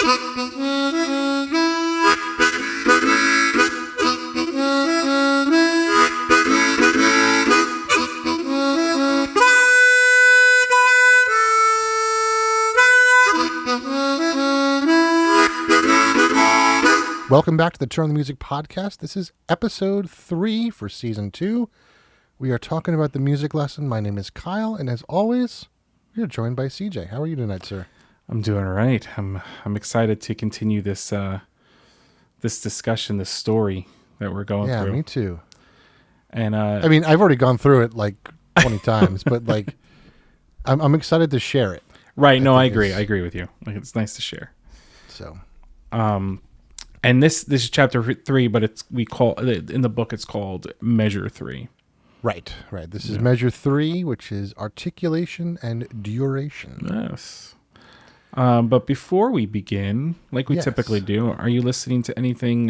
Welcome back to the Turn on the Music podcast. This is episode 3 for season 2. We are talking about the music lesson. My name is Kyle, and as always, we are joined by CJ. How are you tonight, sir? I'm doing all right. I'm excited to continue this this discussion, this story that we're going through. Yeah, me too. And I mean, I've already gone through it like 20 times, but like, I'm excited to share it. Right? No, I agree. I agree with you. Like, it's nice to share. So, and this is chapter 3, but we call in the book it's called Measure 3. Right. This is measure 3, which is articulation and duration. Yes. But before we begin, like we Yes. typically do, are you listening to anything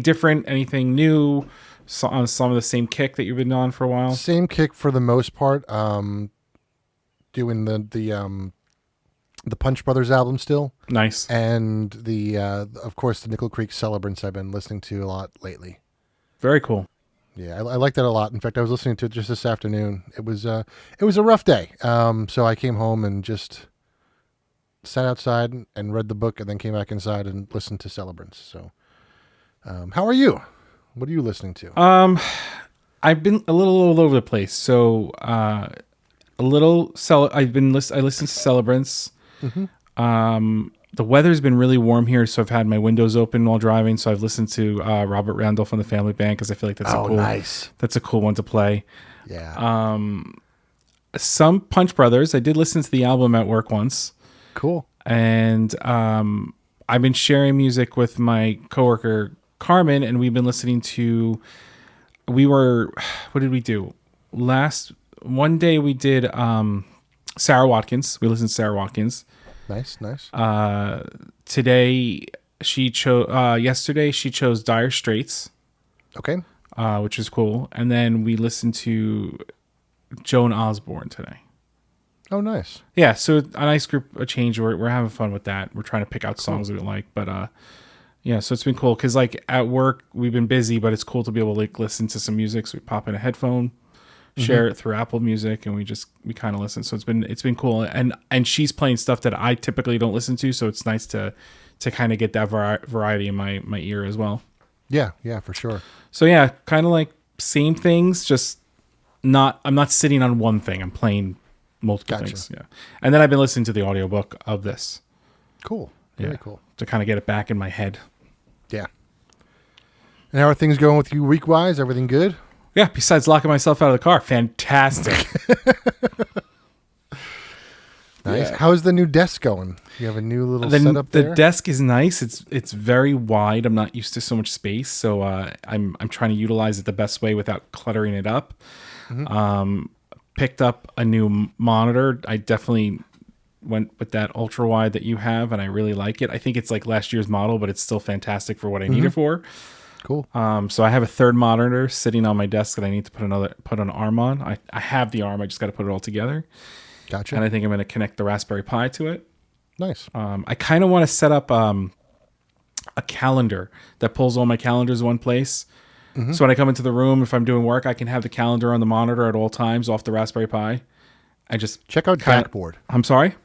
different, anything new, on some of the same kick that you've been on for a while? Same kick for the most part. Doing the Punch Brothers album still. Nice. And of course, the Nickel Creek Celebrants I've been listening to a lot lately. Very cool. Yeah, I like that a lot. In fact, I was listening to it just this afternoon. It was a rough day. So I came home and just sat outside and read the book, and then came back inside and listened to Celebrants. So, how are you? What are you listening to? I've been a little all over the place. So, I listened to Celebrants. Mm-hmm. The weather's been really warm here, so I've had my windows open while driving. So I've listened to Robert Randolph on the Family Band because I feel like that's nice. That's a cool one to play. Yeah. Some Punch Brothers. I did listen to the album at work once. Cool. And I've been sharing music with my coworker Carmen, and we've been listening to. What did we do? One day we did Sarah Watkins. We listened to Sarah Watkins. Nice. Today yesterday she chose Dire Straits. Okay. Which is cool. And then we listened to Joan Osborne today. Oh, nice. Yeah, so a nice group, a change. We're having fun with that. We're trying to pick out songs we like, but yeah, so it's been cool because like at work we've been busy, but it's cool to be able to like listen to some music. So we pop in a headphone, share it through Apple Music, and we kind of listen. So it's been cool, and she's playing stuff that I typically don't listen to, so it's nice to kind of get that variety in my ear as well. Yeah, for sure. So yeah, kind of like same things, just I'm not sitting on one thing. I'm playing multiple things. Yeah. And then I've been listening to the audiobook of this. Cool. Very cool. To kind of get it back in my head. Yeah. And how are things going with you week-wise? Everything good? Yeah, besides locking myself out of the car. Fantastic. Nice. Yeah. How's the new desk going? You have a new little setup there? The desk is nice. It's very wide. I'm not used to so much space, so I'm trying to utilize it the best way without cluttering it up. Mm-hmm. Picked up a new monitor. I definitely went with that ultra wide that you have, and I really like it. I think it's like last year's model, but it's still fantastic for what I need it for. Cool. So I have a third monitor sitting on my desk that I need to put an arm on. I have the arm. I just got to put it all together. Gotcha. And I think I'm going to connect the Raspberry Pi to it. Nice. I kind of want to set up a calendar that pulls all my calendars in one place. Mm-hmm. So when I come into the room, if I'm doing work, I can have the calendar on the monitor at all times off the Raspberry Pi. I just check out DACboard. I'm sorry?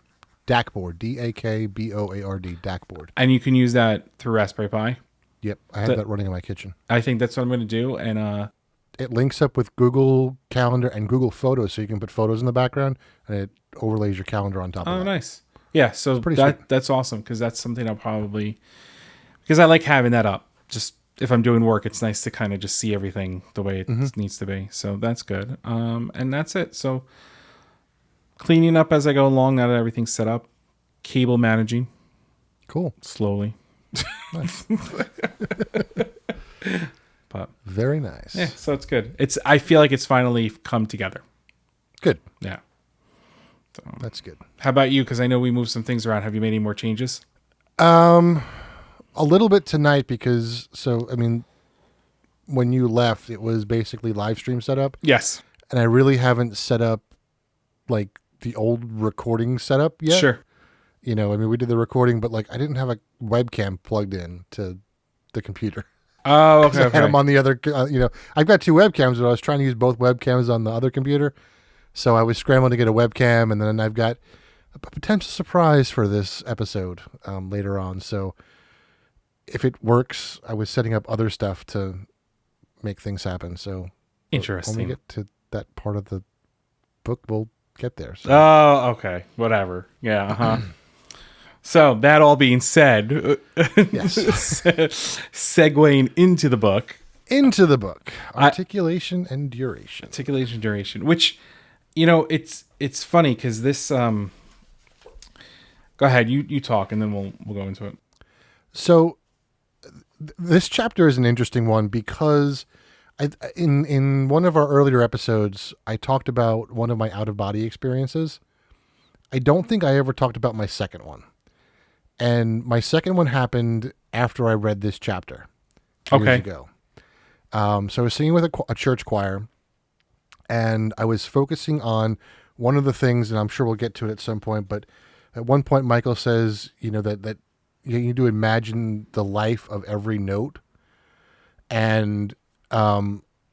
DACboard. DAKBOARD. DACboard. And you can use that through Raspberry Pi. Yep. I have that running in my kitchen. I think that's what I'm going to do. And it links up with Google Calendar and Google Photos, so you can put photos in the background, and it overlays your calendar on top of that. Oh, nice. Yeah, so that's awesome, because that's something I'll probably... Because I like having that up. Just if I'm doing work, it's nice to kind of just see everything the way it needs to be. So that's good. And that's it. So cleaning up as I go along now that everything's set up. Cable managing. Cool. Slowly. Nice. But very nice. Yeah, so it's good. I feel like it's finally come together. Good. Yeah. So, that's good. How about you? Because I know we moved some things around. Have you made any more changes? A little bit tonight because, when you left, it was basically live stream setup. Yes. And I really haven't set up like the old recording setup yet. Sure. You know, I mean, we did the recording, but like I didn't have a webcam plugged in to the computer. Oh, 'Cause okay, I had them okay. on the other. You know, I've got two webcams, but I was trying to use both webcams on the other computer. So I was scrambling to get a webcam, and then I've got a potential surprise for this episode later on. So if it works, I was setting up other stuff to make things happen. So when we Interesting. get to that part of the book, we'll get there. So. Oh, okay. Whatever. Yeah. Uh-huh. So that all being said, Yes. segueing into the book, Into the book, articulation and duration. articulation duration, which, it's funny because this. Go ahead, you talk, and then we'll go into it. So this chapter is an interesting one because in one of our earlier episodes, I talked about one of my out of body experiences. I don't think I ever talked about my second one. And my second one happened after I read this chapter years ago. So I was singing with a church choir, and I was focusing on one of the things, and I'm sure we'll get to it at some point, but at one point Michael says, that you need to imagine the life of every note. And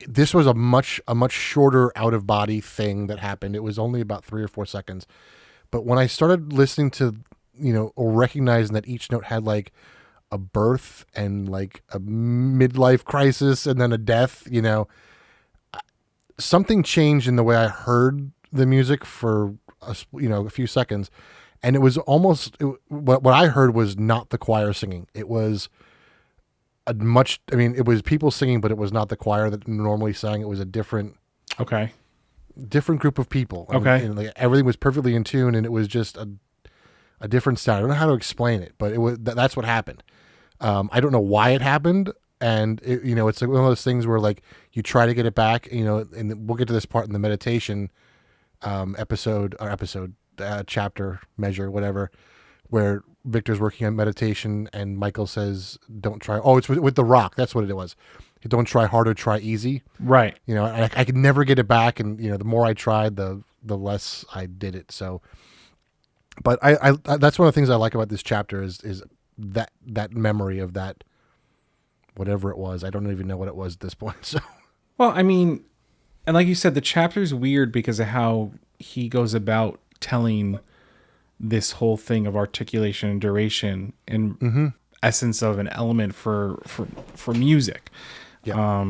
this was a much shorter out of body thing that happened. It was only about 3 or 4 seconds. But when I started listening to, or recognizing that each note had like a birth and like a midlife crisis and then a death, something changed in the way I heard the music for a few seconds. And it was almost what I heard was not the choir singing. It was it was people singing, but it was not the choir that normally sang. It was a different group of people. And like everything was perfectly in tune, and it was just a different sound. I don't know how to explain it, but it was that's what happened. I don't know why it happened, and it's like one of those things where like you try to get it back, and we'll get to this part in the meditation chapter measure, whatever, where Victor's working on meditation and Michael says, don't try. Oh, it's with the rock. That's what it was. Don't try harder, try easy. Right. I could never get it back. And, the more I tried, the less I did it. So, but I that's one of the things I like about this chapter is that memory of that, whatever it was. I don't even know what it was at this point. So, well, I mean, and like you said, the chapter's weird because of how he goes about telling this whole thing of articulation and duration and essence of an element for music. yeah.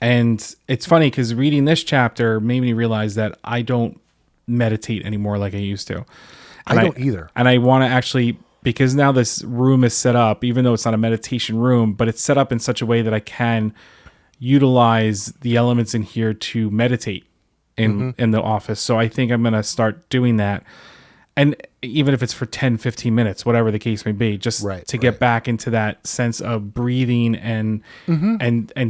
And it's funny because reading this chapter made me realize that I don't meditate anymore like I used to. And I don't either. And I want to actually, because now this room is set up, even though it's not a meditation room, but it's set up in such a way that I can utilize the elements in here to meditate in the office. So I think I'm going to start doing that. And even if it's for 10, 15 minutes, whatever the case may be, just to get back into that sense of breathing and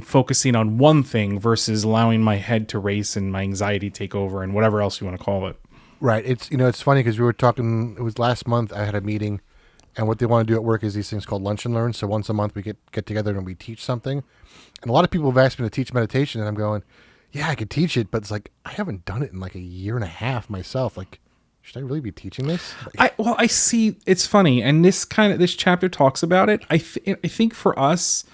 focusing on one thing versus allowing my head to race and my anxiety take over and whatever else you want to call it. Right. It's, it's funny because we were talking, it was last month I had a meeting, and what they want to do at work is these things called lunch and learn. So once a month we get together and we teach something. And a lot of people have asked me to teach meditation, and I'm going, yeah, I could teach it, but it's like, I haven't done it in like a year and a half myself. Like, should I really be teaching this? I see. It's funny, and this chapter talks about it. I think for us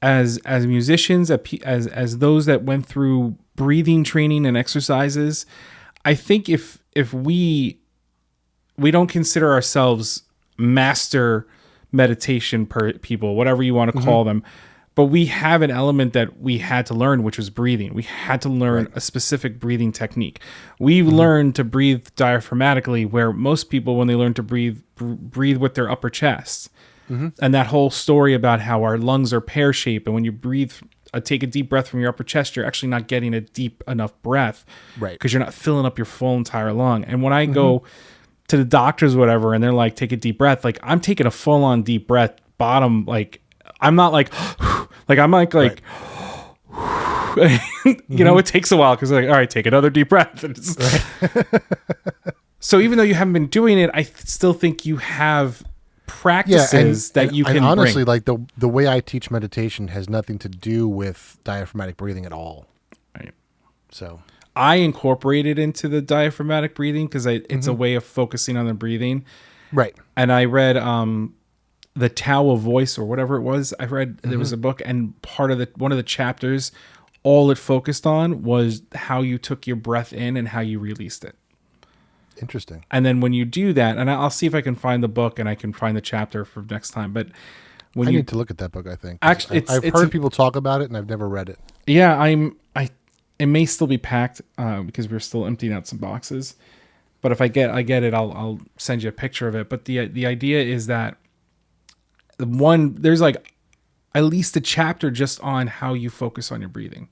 as musicians, as those that went through breathing training and exercises, I think if we don't consider ourselves master meditation people, whatever you want to call them, but we have an element that we had to learn, which was breathing. We had to learn a specific breathing technique. We learned to breathe diaphragmatically, where most people, when they learn to breathe with their upper chest. And that whole story about how our lungs are pear-shaped, and when you breathe, take a deep breath from your upper chest, you're actually not getting a deep enough breath, because you're not filling up your full entire lung. And when I go to the doctors, whatever, and they're like, take a deep breath, like I'm taking a full-on deep breath, bottom, like I'm not like, like I'm like, it takes a while because like, all right, take another deep breath. So even though you haven't been doing it, I still think you have practices that you can honestly bring. like the way I teach meditation has nothing to do with diaphragmatic breathing at all. Right. So I incorporate it into the diaphragmatic breathing because it's a way of focusing on the breathing. Right. And I read the Tao of Voice or whatever it was. I read there was a book, and part of the one of the chapters, all it focused on was how you took your breath in and how you released it. Interesting. And then when you do that, and I'll see if I can find the book and I can find the chapter for next time. But when I you need to look at that book. I think. 'Cause actually, I've heard people talk about it, and I've never read it. yeah, it may still be packed because we're still emptying out some boxes. But if I get it, I'll send you a picture of it. But the idea is that there's like at least a chapter just on how you focus on your breathing.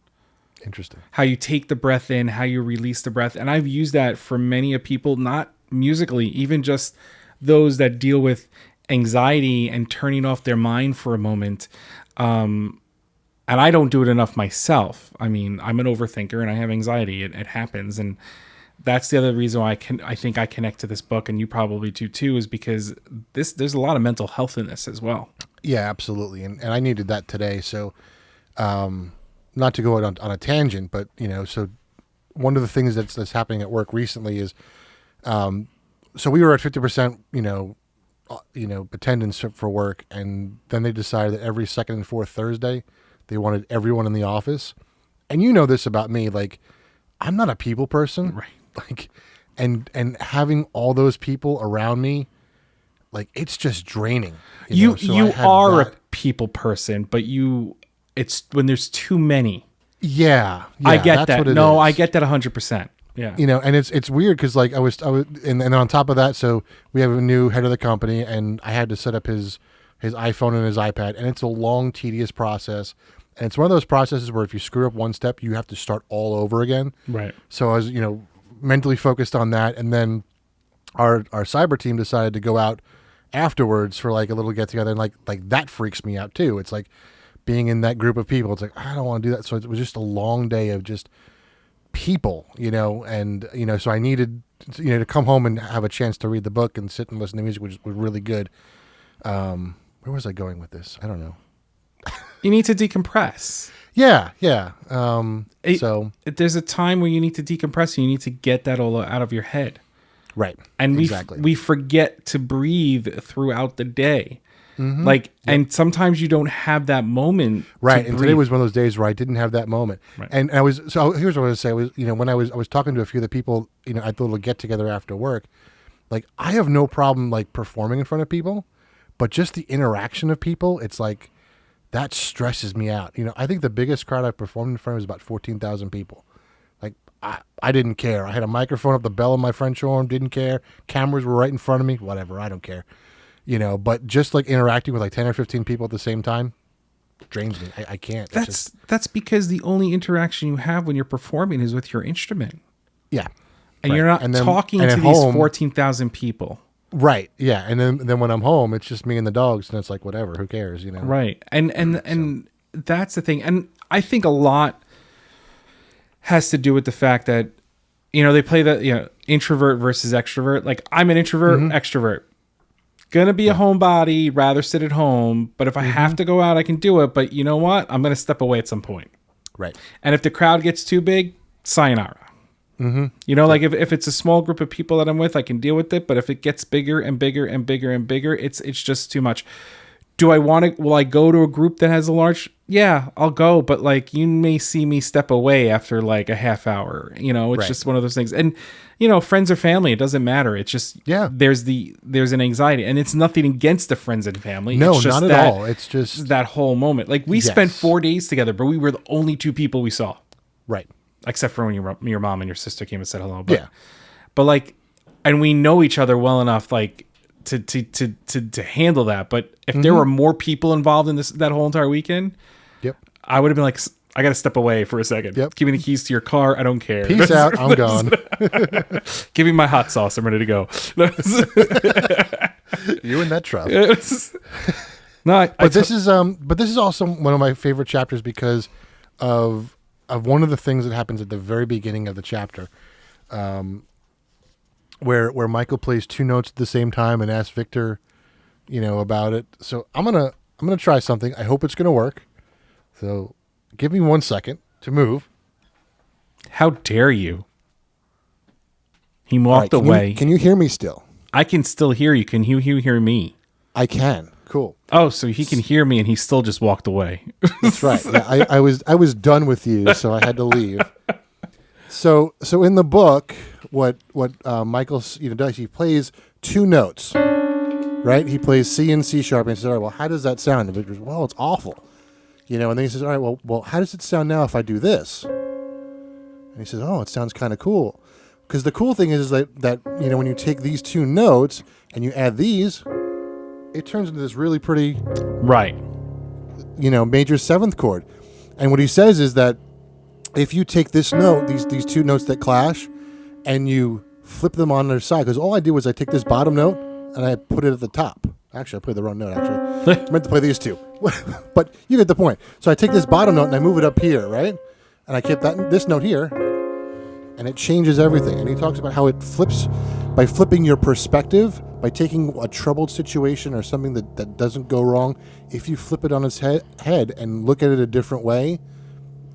Interesting. How you take the breath in, how you release the breath. And I've used that for many of people, not musically, even just those that deal with anxiety and turning off their mind for a moment. And I don't do it enough myself. I mean, I'm an overthinker and I have anxiety. It happens. And that's the other reason why I think I connect to this book, and you probably do too, is because there's a lot of mental health in this as well. Yeah, absolutely. And I needed that today. So, not to go on a tangent, but so one of the things that's happening at work recently is, so we were at 50%, attendance for work, and then they decided that every second and fourth Thursday, they wanted everyone in the office. And you know this about me, like I'm not a people person, Right. like, and having all those people around me, like it's just draining. You So I had are that. a people person, but it's when there's too many. Yeah, I get that's that. what it No, is. I get that 100%. Yeah. And it's weird because like I was, and on top of that, so we have a new head of the company, and I had to set up his iPhone and his iPad, and it's a long, tedious process, and it's one of those processes where if you screw up one step, you have to start all over again. Right. So I was, mentally focused on that, and then our cyber team decided to go out afterwards for like a little get together, and like that freaks me out too. It's like being in that group of people. It's like I don't want to do that. So it was just a long day of just people, and so I needed to come home and have a chance to read the book and sit and listen to music, which was really good. Where was I going with this? I don't know. You need to decompress. Yeah. So There's a time where you need to decompress and you need to get that all out of your head. right, And exactly. we forget to breathe throughout the day. Like, and sometimes you don't have that moment. Right, to and breathe. today was one of those days where I didn't have that moment. Right. And I was here's what I was say was when I was talking to a few of the people at the little get together after work, like I have no problem like performing in front of people, but just the interaction of people, it's like that stresses me out. I think the biggest crowd I performed in front of was about 14,000 people. Like I didn't care. I had a microphone up the bell of my French horn, didn't care. Cameras were right in front of me, whatever. I don't care. But just like interacting with like 10 or 15 people at the same time drains me. I can't. That's because the only interaction you have when you're performing is with your instrument. Yeah. And Right. you're not And then- talking and to at these home- 14,000 people. Right. Yeah. And then when I'm home, it's just me and the dogs, and it's like whatever. Who cares? Right. And that's the thing. And I think a lot has to do with the fact that, they play the, introvert versus extrovert. Like I'm an introvert, extrovert. Gonna be a homebody, rather sit at home. But if I have to go out, I can do it. But you know what? I'm gonna step away at some point. Right. And if the crowd gets too big, sayonara. Like if it's a small group of people that I'm with, I can deal with it. But if it gets bigger and bigger and bigger and bigger, it's just too much. Will I go to a group that has a large? Yeah, I'll go. But like, you may see me step away after like a half hour, it's Right. just one of those things. And, friends or family, it doesn't matter. It's just, Yeah. there's an anxiety, and it's nothing against the friends and family. No, it's just not at all. It's just that whole moment. Like we spent 4 days together, but we were the only two people we saw, right. except for when your mom and your sister came and said hello. But, Yeah. but like, and we know each other well enough, like, to handle that. But if there were more people involved in that whole entire weekend, Yep. I would have been like, I got to step away for a second. Yep. Give me the keys to your car. I don't care. Peace out. I'm gone. Give me my hot sauce. I'm ready to go. You and that truck. No, But this is also one of my favorite chapters because of one of the things that happens at the very beginning of the chapter, where Michael plays two notes at the same time and asks Victor, about it. So I'm gonna try something. I hope it's gonna work. So give me 1 second to move. How dare you? He All walked right, away. Can you hear me still? I can still hear you. Can you hear me? I can. Cool. Oh, so he can hear me, and he still just walked away. That's right. Yeah, I was done with you, so I had to leave. So in the book, what Michael does, he plays two notes, right? He plays C and C sharp, and he says, "All right, well, how does that sound?" And Victor goes, "Well, it's awful," And then he says, "All right, well, how does it sound now if I do this?" And he says, "Oh, it sounds kind of cool." Because the cool thing is that when you take these two notes and you add these, it turns into this really pretty, Right. Major seventh chord. And what he says is that if you take this note, these two notes that clash, and you flip them on their side, because all I do was I take this bottom note and I put it at the top. Actually, I played the wrong note, actually. I meant to play these two. But you get the point. So I take this bottom note and I move it up here, right? And I keep this note here, and it changes everything. And he talks about how it flips by flipping your perspective, by taking a troubled situation or something that doesn't go wrong. If you flip it on its head and look at it a different way,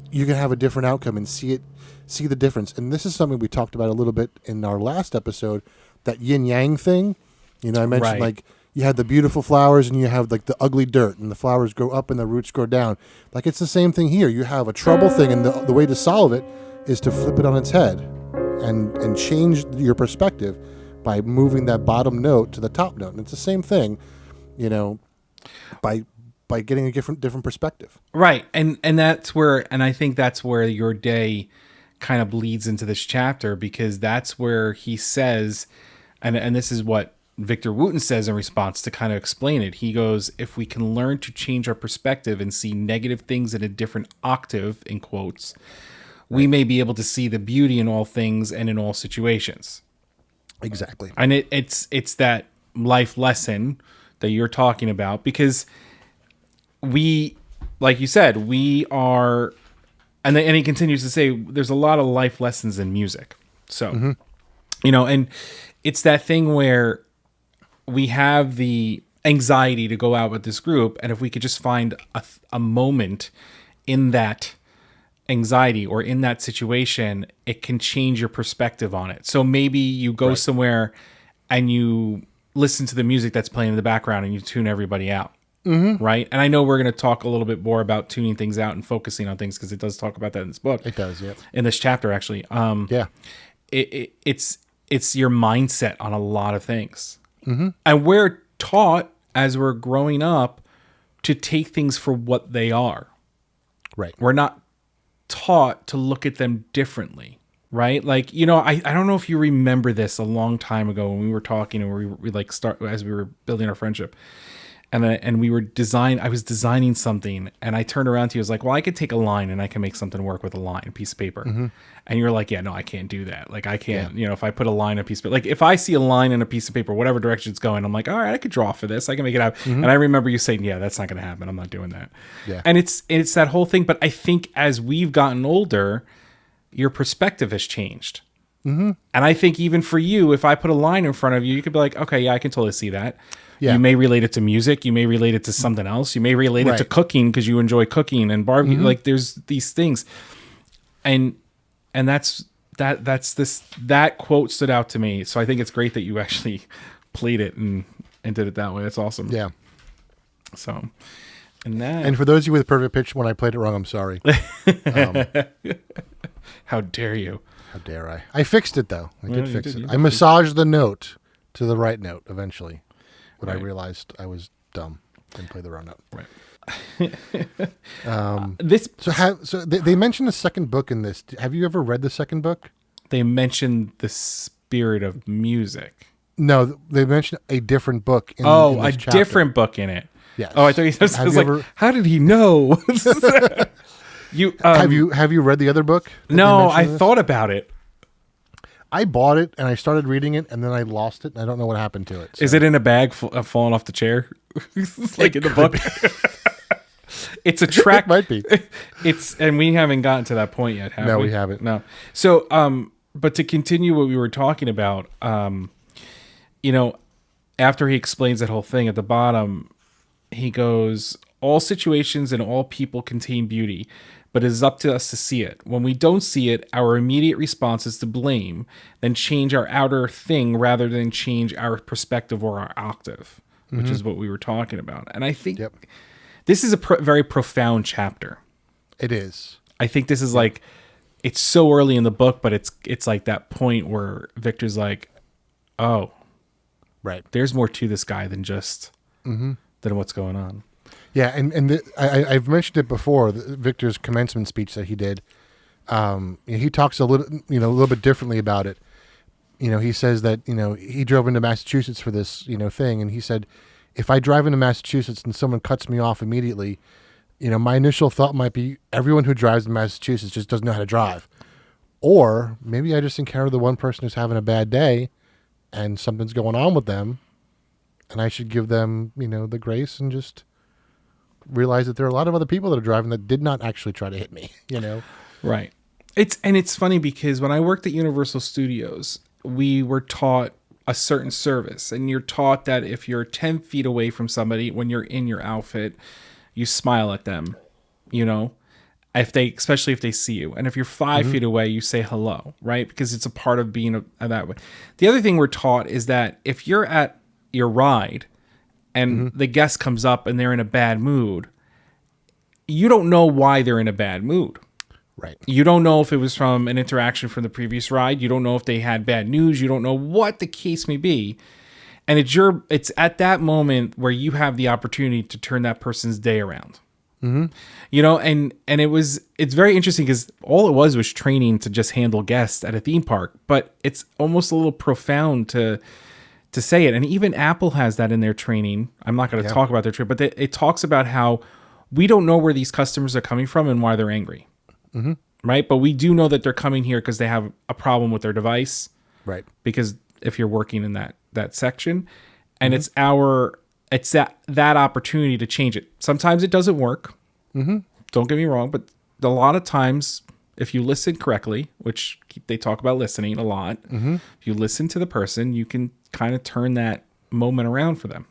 you can have a different outcome and see the difference. And this is something we talked about a little bit in our last episode, that yin yang thing. I mentioned like you had the beautiful flowers and you have like the ugly dirt, and the flowers grow up and the roots grow down. Like it's the same thing here. You have a trouble thing, and the way to solve it is to flip it on its head and change your perspective by moving that bottom note to the top note. And it's the same thing, by getting a different perspective. Right. And that's where, and I think that's where your day kind of bleeds into this chapter, because that's where he says, and this is what Victor Wooten says in response to kind of explain it. He goes, if we can learn to change our perspective and see negative things in a different octave, in quotes, we may be able to see the beauty in all things and in all situations. Exactly. And it's that life lesson that you're talking about, because we, like you said, we are, and he continues to say, there's a lot of life lessons in music. So, and it's that thing where we have the anxiety to go out with this group, and if we could just find a moment in that anxiety or in that situation, it can change your perspective on it. So maybe you go somewhere and you listen to the music that's playing in the background and you tune everybody out. Right. And I know we're going to talk a little bit more about tuning things out and focusing on things, because it does talk about that in this book. It does. Yeah. In this chapter, actually. Yeah. It's your mindset on a lot of things. And we're taught as we're growing up to take things for what they are. Right. We're not taught to look at them differently, right? Like, I don't know if you remember this a long time ago when we were talking and we like start as we were building our friendship, and I was designing something, and I turned around to you, I was like, well, I could take a line and I can make something work with a line, a piece of paper. And you're like, yeah, no, I can't do that. Like I can't, if I put a line on a piece of paper, like if I see a line in a piece of paper, whatever direction it's going, I'm like, all right, I could draw for this. I can make it happen. And I remember you saying, yeah, that's not going to happen. I'm not doing that. Yeah. And it's that whole thing. But I think as we've gotten older, your perspective has changed. And I think even for you, if I put a line in front of you, you could be like, okay, yeah, I can totally see that. Yeah. You may relate it to music. You may relate it to something else. You may relate it to cooking because you enjoy cooking and barbecue. Like there's these things. And that quote stood out to me. So I think it's great that you actually played it and did it that way. That's awesome. Yeah. So, and for those of you with perfect pitch, when I played it wrong, I'm sorry. How dare you? How dare I? I fixed it though. I did fix it. I massaged the note to the right note eventually, when I realized I was dumb and played the wrong note. Right. So they mentioned the second book in this. Have you ever read the second book? They mentioned the spirit of music. No, they mentioned a different book. In this chapter. Different book in it. Yes. Oh, I thought I was like, how did he know? Have you read the other book? No, I thought about it. I bought it and I started reading it, and then I lost it, and I don't know what happened to it. So. Is it in a bag falling off the chair? Like in the book? It's a track. It might be. And we haven't gotten to that point yet, have we? No, we haven't. No. So, but to continue what we were talking about, after he explains that whole thing at the bottom, he goes, all situations and all people contain beauty, but it is up to us to see it. When we don't see it, our immediate response is to blame, then change our outer thing rather than change our perspective or our octave, which is what we were talking about. And I think Yep. this is a very profound chapter. It is. I think this is like, it's so early in the book, but it's like that point where Victor's like, oh, Right. there's more to this guy than just than what's going on. Yeah, and I've mentioned it before. Victor's commencement speech that he did, he talks a little bit differently about it. He says that he drove into Massachusetts for this thing, and he said, if I drive into Massachusetts and someone cuts me off immediately, my initial thought might be everyone who drives in Massachusetts just doesn't know how to drive, or maybe I just encountered the one person who's having a bad day, and something's going on with them, and I should give them the grace and just realize that there are a lot of other people that are driving that did not actually try to hit me, Right. It's funny because when I worked at Universal Studios, we were taught a certain service, and you're taught that if you're 10 feet away from somebody, when you're in your outfit, you smile at them, especially if they see you. And if you're 5 feet away, you say hello, right? Because it's a part of being that way. The other thing we're taught is that if you're at your ride and the guest comes up and they're in a bad mood, you don't know why they're in a bad mood. Right. You don't know if it was from an interaction from the previous ride. You don't know if they had bad news. You don't know what the case may be. And it's at that moment where you have the opportunity to turn that person's day around. And it's very interesting because all it was training to just handle guests at a theme park, but it's almost a little profound to say it. And even Apple has that in their training. I'm not going to talk about their training, but it talks about how we don't know where these customers are coming from and why they're angry. Right. But we do know that they're coming here because they have a problem with their device. Right. Because if you're working in that section, and it's that opportunity to change it. Sometimes it doesn't work. Don't get me wrong, but a lot of times, if you listen correctly, which they talk about listening a lot, if you listen to the person, you can kind of turn that moment around for them.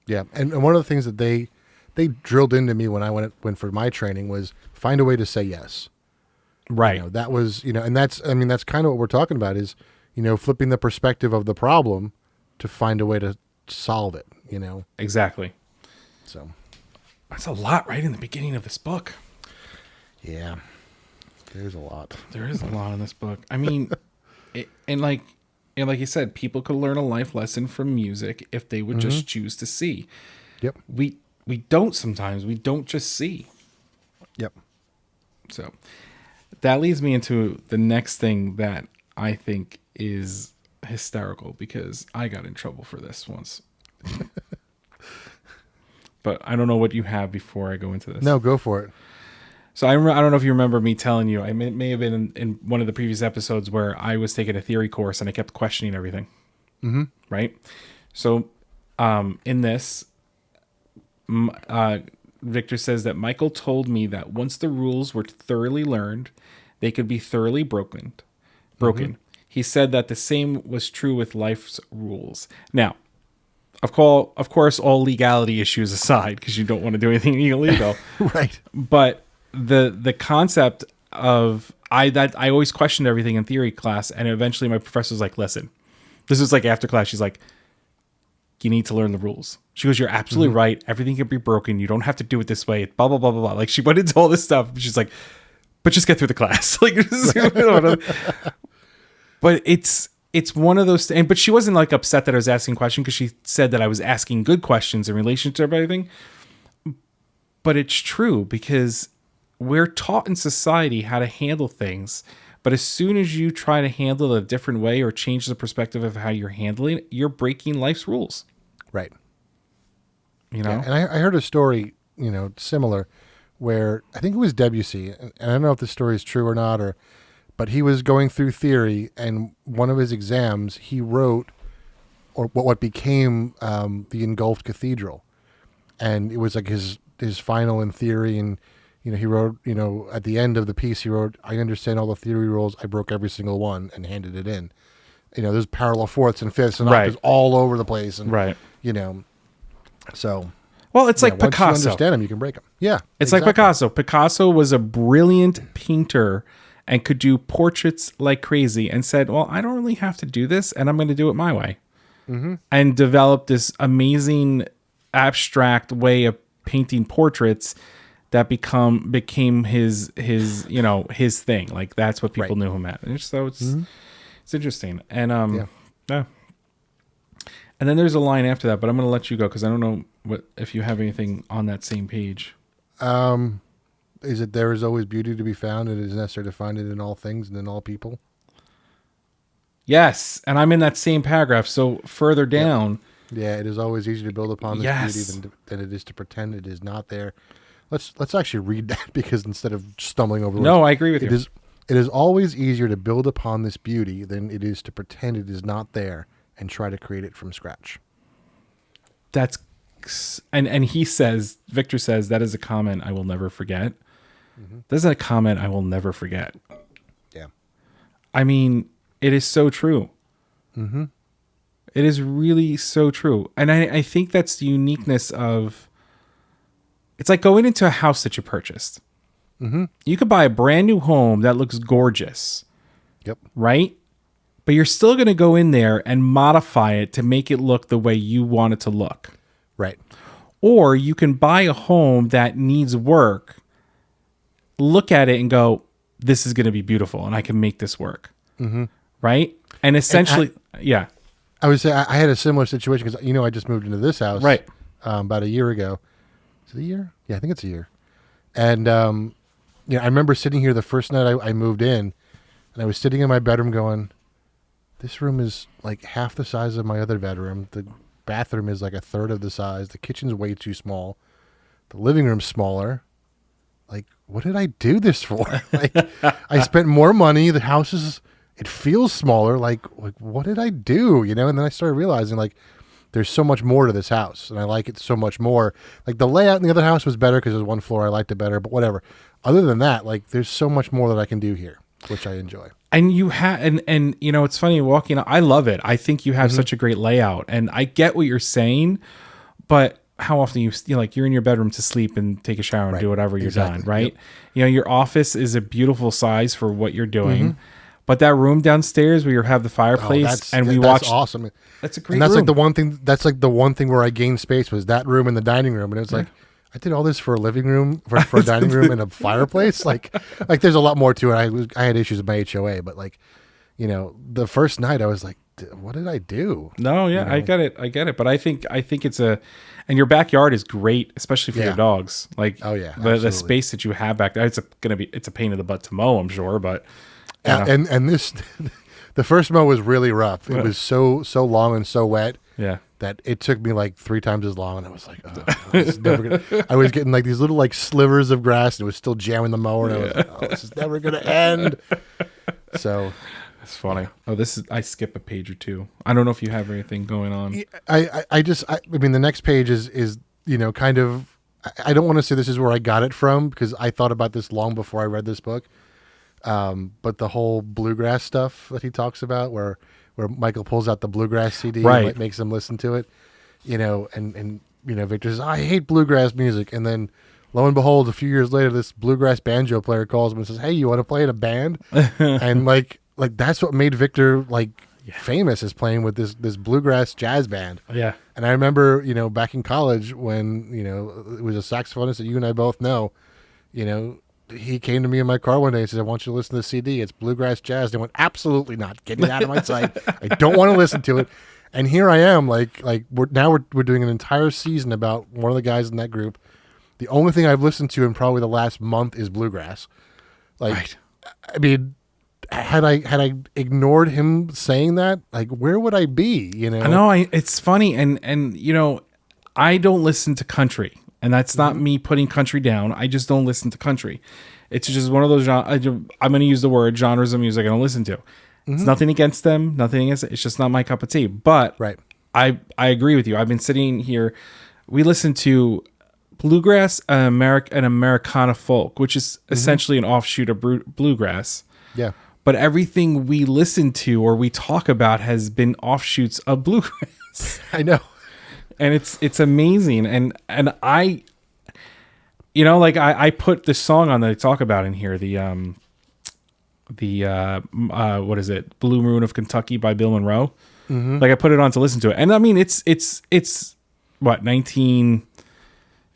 Yeah, and one of the things that they drilled into me when I went for my training was find a way to say yes. Right. That was and that's kind of what we're talking about is flipping the perspective of the problem to find a way to solve it. Exactly. So that's a lot right in the beginning of this book. Yeah, there's a lot. There is a lot in this book. I mean, like you said, people could learn a life lesson from music if they would just choose to see. Yep. We don't sometimes. We don't just see. Yep. So that leads me into the next thing that I think is hysterical because I got in trouble for this once. But I don't know what you have before I go into this. No, go for it. So I don't know if you remember me telling you. I may have been in one of the previous episodes where I was taking a theory course and I kept questioning everything. Right? So in this, Victor says that Michael told me that once the rules were thoroughly learned, they could be thoroughly broken. He said that the same was true with life's rules. Now, of course, all legality issues aside, because you don't want to do anything illegal. Right. But the concept of I always questioned everything in theory class, and eventually my professor was like, listen, this is like after class, she's like, you need to learn the rules. She goes, you're absolutely right. Everything can be broken. You don't have to do it this way. Blah, blah, blah, blah, blah. Like she went into all this stuff. She's like, but just get through the class. Like, but it's one of those things. But she wasn't like upset that I was asking questions because she said that I was asking good questions in relation to everything. But it's true because we're taught in society how to handle things. But as soon as you try to handle it a different way or change the perspective of how you're handling it, you're breaking life's rules. Right. Yeah, and I heard a story, similar, where I think it was Debussy, and I don't know if the story is true or not, but he was going through theory, and one of his exams he wrote, or what became the Engulfed Cathedral, and it was like his final in theory, and he wrote, at the end of the piece he wrote, I understand all the theory rules, I broke every single one, and handed it in. There's parallel fourths and fifths and octaves all over the place, and right. So, Well, it's Yeah, like once you Picasso. understand them, you can break them. Yeah, It's exactly. like Picasso. Picasso was a brilliant painter and could do portraits like crazy and said, well, I don't really have to do this and I'm going to do it my way. And developed this amazing abstract way of painting portraits that became his his thing. Like that's what people Right. knew him at. And so it's interesting. And Yeah. yeah. And then there's a line after that, but I'm going to let you go because I don't know if you have anything on that same page. Is it there is always beauty to be found, and it is necessary to find it in all things and in all people? Yes, and I'm in that same paragraph. So further Yep. down, Yeah, it is always easier to build upon this beauty yes. than it is to pretend it is not there. Let's actually read that because instead of stumbling over No, words, I agree with you. it is always easier to build upon this beauty than it is to pretend it is not there and try to create it from scratch. That's and he says, Victor says, that is a comment I will never forget. That's a comment I will never forget. Yeah. I mean, it is so true. It is really so true. And I think that's the uniqueness of, it's like going into a house that you purchased. You could buy a brand new home that looks gorgeous, Yep. right? But you're still going to go in there and modify it to make it look the way you want it to look. Right. Or you can buy a home that needs work, look at it and go, this is going to be beautiful and I can make this work. Right? And essentially, yeah. I would say I had a similar situation because I just moved into this house Right. about a year ago. Is it a year? Yeah, I think it's a year. And I remember sitting here the first night I moved in, and I was sitting in my bedroom going, "This room is like half the size of my other bedroom. The bathroom is like a third of the size. The kitchen's way too small. The living room's smaller. Like, what did I do this for? Like, I spent more money. The house is." It feels smaller. Like what did I do? And then I started realizing like there's so much more to this house, and I like it so much more. Like the layout in the other house was better because it was one floor. I liked it better, but whatever. Other than that, like there's so much more that I can do here, which I enjoy. And you have, and it's funny walking. I love it. I think you have such a great layout, and I get what you're saying, but how often you're in your bedroom to sleep and take a shower and do whatever you're done, right? Yep. Your office is a beautiful size for what you're doing. But that room downstairs where you have the fireplace we watch, awesome. That's a great And that's room. like the one thing. That's like the one thing where I gained space was that room and the dining room, and it was like I did all this for a living room, for a dining room and a fireplace. Like there's a lot more to it. I had issues with my HOA, but the first night I was like, what did I do? No, yeah, I get it. But I think it's and your backyard is great, especially for your dogs. Like, Oh, yeah, the space that you have back there, it's a pain in the butt to mow, I'm sure, but. And this, the first mow was really rough. It was so long and so wet. Yeah. That it took me like 3 times as long, and I was like, oh, this is never gonna. I was getting like these little like slivers of grass, and it was still jamming the mower, and I was like, oh, this is never gonna end. So It's funny. Oh, I skip a page or two. I don't know if you have anything going on. I mean, the next page is kind of. I don't want to say this is where I got it from because I thought about this long before I read this book. But the whole bluegrass stuff that he talks about, where Michael pulls out the bluegrass CD and makes him listen to it, and Victor says, I hate bluegrass music. And then lo and behold, a few years later, this bluegrass banjo player calls him and says, hey, you want to play in a band? And like that's what made Victor famous, is playing with this bluegrass jazz band. Yeah. And I remember, back in college when, it was a saxophonist that you and I both know, he came to me in my car one day and said, I want you to listen to the CD. It's bluegrass jazz. And I went, absolutely not. Get it out of my sight. I don't want to listen to it. And here I am, we're doing an entire season about one of the guys in that group. The only thing I've listened to in probably the last month is bluegrass. I mean, had I ignored him saying that, where would I be? I know. It's funny, and I don't listen to country. And that's not me putting country down. I just don't listen to country. It's just one of those I'm going to use the word genres of music I don't listen to. It's nothing against them. Nothing against it. It's just not my cup of tea. But I agree with you. I've been sitting here. We listen to bluegrass and Americana folk, which is essentially an offshoot of bluegrass. Yeah. But everything we listen to or we talk about has been offshoots of bluegrass. I know. and it's amazing. And I, you know, like I put this song on that I talk about in here, what is it, Blue Moon of Kentucky by Bill Monroe. Like I put it on to listen to it, and I mean it's what, 1950s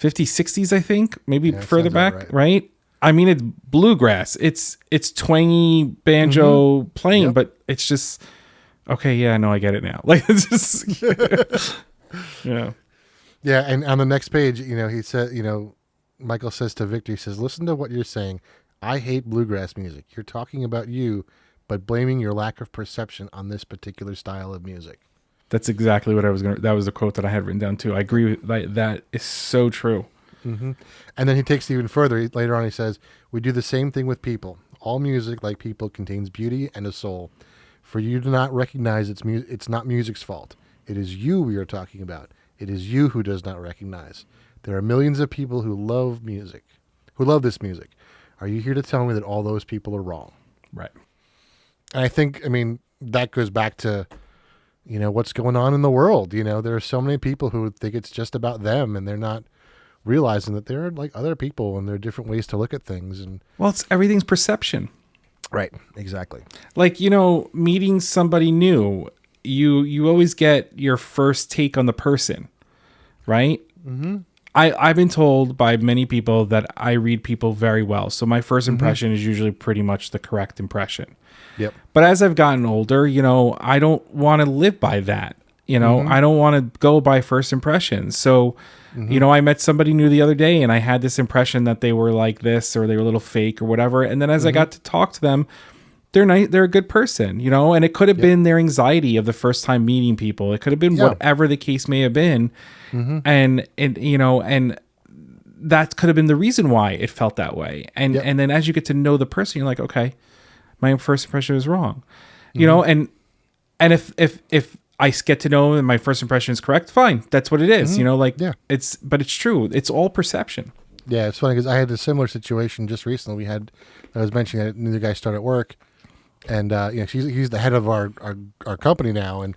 60s, I think, maybe further back, right? I mean, it's bluegrass, it's twangy banjo playing, but it's just okay. Yeah, no, I get it now. Like it's just yeah. Yeah, and on the next page, you know, he said, you know, Michael says to Victor, he says, "Listen to what you're saying. I hate bluegrass music. You're talking about you, but blaming your lack of perception on this particular style of music." That's exactly what I was that was the quote that I had written down too. I agree with that. That is so true. And then he takes it even further. Later on, he says, "We do the same thing with people. All music, like people, contains beauty and a soul. For you to not recognize it's not music's fault. It is you we are talking about. It is you who does not recognize. There are millions of people who love music, who love this music. Are you here to tell me that all those people are wrong?" Right. And I think, I mean, that goes back to, you know, what's going on in the world. You know, there are so many people who think it's just about them, and they're not realizing that there are like other people and there are different ways to look at things. And Well, it's everything's perception. right, exactly. Like, you know, meeting somebody new, you always get your first take on the person, right? I've been told by many people that I read people very well. So my first impression is usually pretty much the correct impression. Yep. But as I've gotten older, you know, I don't want to live by that. You know, I don't want to go by first impressions. So, you know, I met somebody new the other day and I had this impression that they were like this or they were a little fake or whatever. And then as I got to talk to them, they're nice, they're a good person, you know, and it could have been their anxiety of the first time meeting people. It could have been whatever the case may have been. And, you know, and that could have been the reason why it felt that way. And, and then as you get to know the person, you're like, okay, my first impression was wrong, you know, and if I get to know and my first impression is correct, fine. That's what it is, you know, like but it's true. It's all perception. Yeah. It's funny because I had a similar situation just recently. I was mentioning that a new guy started at work, and, you know, he's the head of our company now. And,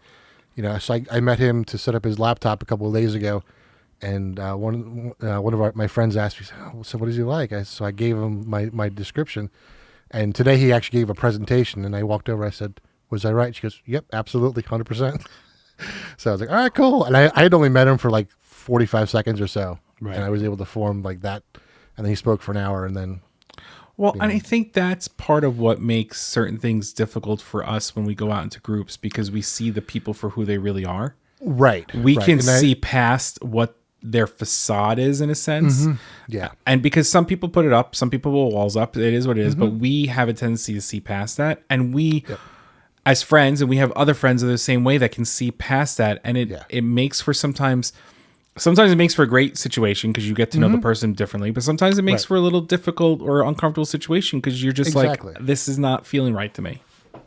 you know, so I met him to set up his laptop a couple of days ago. And one of my friends asked me, "Oh, so what is he like?" So I gave him my description. And today he actually gave a presentation, and I walked over. I said, "Was I right?" She goes, "Yep, absolutely, 100%." So I was like, "All right, cool." And I had only met him for like 45 seconds or so, and I was able to form like that. And then he spoke for an hour, and then. Well, and I think that's part of what makes certain things difficult for us when we go out into groups, because we see the people for who they really are. Right. We can see past what their facade is, in a sense. Yeah. And because some people put it up, some people will walls up. It is what it is. But we have a tendency to see past that. And we, as friends, and we have other friends that are the same way that can see past that. And it makes for sometimes it makes for a great situation because you get to know the person differently. But sometimes it makes for a little difficult or uncomfortable situation because you're just like, this is not feeling right to me.